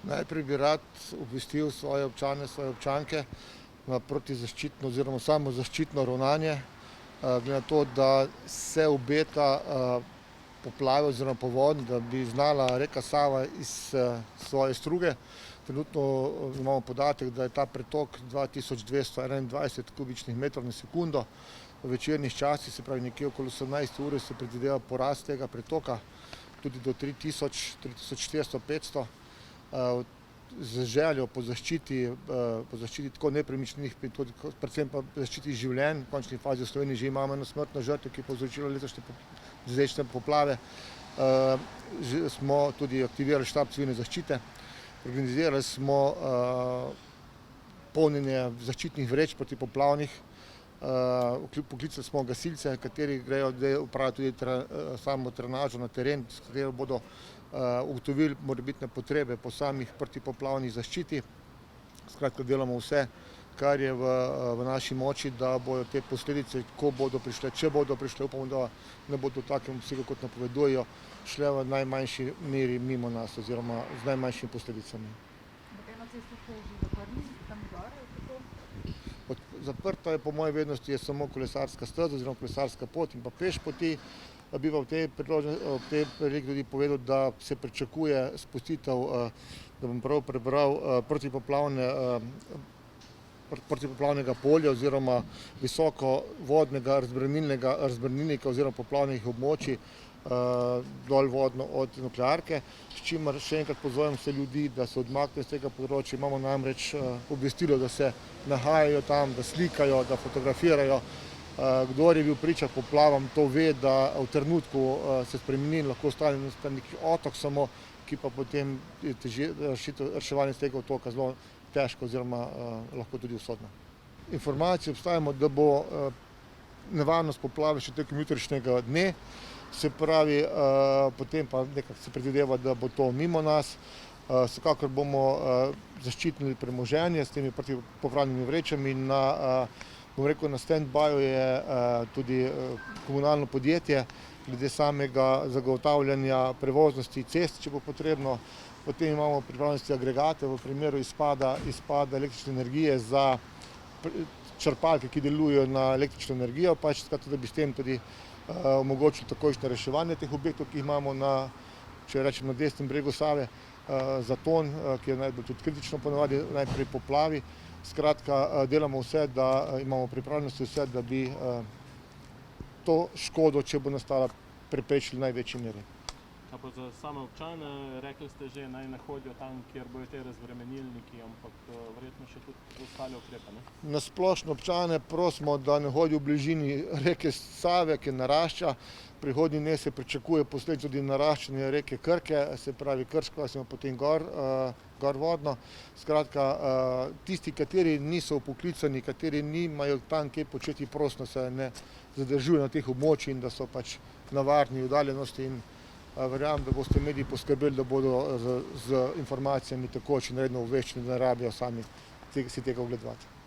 Najprej bi rad obvestil svoje občane, svoje občanke na protizaščitno oziroma samozaščitno ravnanje, glede na to, da se obeta poplave oziroma povodnje, da bi znala reka Sava iz svoje struge. Trenutno imamo podatek, da je ta pretok 2221 kubičnih metrov na sekundo. V večernih časih, se pravi nekje okoli 18 ure, se predvideva porast tega pretoka tudi do 3000, 3400, 500. Z željo po zaščiti tako nepremičnih, predvsem pa zaščiti življenj. V končni fazi v Sloveniji že imamo eno smrtno žrtev, ki je povzročila letošnje poplave. Smo tudi aktivirali štab civilne zaščite. Organizirali smo polnjenje zaščitnih vreč protipoplavnih. Poklicali smo gasilce, kateri grejo opraviti tudi samo drenažo na teren, s katero bodo ugotovili morebitne potrebe po samih protipoplavni zaščiti. Skratka, delamo vse, kar je v naši moči, da bodo te posledice, ko bodo prišle, če bodo prišle, upamo, da ne bodo v takem obsegu, kot napovedujejo, šle v najmanjši meri mimo nas oziroma z najmanjšimi posledicami. Ena cesta ste že zaprli, tam gor, kako? Zaprta je po moji vednosti samo kolesarska steza oziroma kolesarska pot in pa pešpoti. Bi pa v tej priliki tudi povedal, da se pričakuje spustitev, da bom prav prebral, protipoplavnega polja oziroma visokovodnega razbremenilnika oziroma poplavnih območij dol vodno od nuklearke, s čimer še enkrat pozovem vse ljudi, da se odmaknejo z tega področja. Imamo namreč obvestilo, da se nahajajo tam, da slikajo, da fotografirajo. Kdor je bil priča poplavam, to ve, da v trenutku se spremeni in lahko ostane neki otok samo, ki pa potem je reševanje z tega otoka zelo težko oziroma lahko tudi usodno. Informacije obstajamo, da bo nevarnost poplave še tekom jutrišnjega dne, se pravi, potem pa nekako se predvideva, da bo to mimo nas. Vsekakor bomo zaščitili premoženje s temi protipoplavnimi vrečami. Na stand-byu je tudi komunalno podjetje glede samega zagotavljanja prevoznosti cest, če bo potrebno. Potem imamo pripravljenosti agregate v primeru izpada električne energije za črpalke, ki delujejo na električno energijo, pač da bi s tem tudi omogočili takojšnje reševanje teh objektov, ki jih imamo na, če rečem, na desnem bregu Save, Zaton, ki je najbolj tudi kritično ponavadi najprej poplavi. Skratka, delamo vse, da imamo pripravljenosti vse, da bi to škodo, če bo nastala, preprečili v največji meri. A pa za same občane, rekli ste že, naj ne hodijo tam, kjer bojo te razbremenilniki, ampak verjetno še tudi ostale ukrepe, ne? Na splošno občane prosimo, da ne hodijo v bližini reke Save, ki narašča. Prihodnji dne se pričakuje posledično tudi naraščanje reke Krke, se pravi Krško, in potem gor vodno. Skratka, tisti, kateri niso vpoklicani, kateri nimajo tam kaj početi, prosim, se ne zadržujejo na teh območjih in da so pač na varni oddaljenosti. In verjamem, da boste mediji poskrbeli, da bodo z informacijami takoč in redno obveščeni, da ne rabijo sami si tega ogledovati.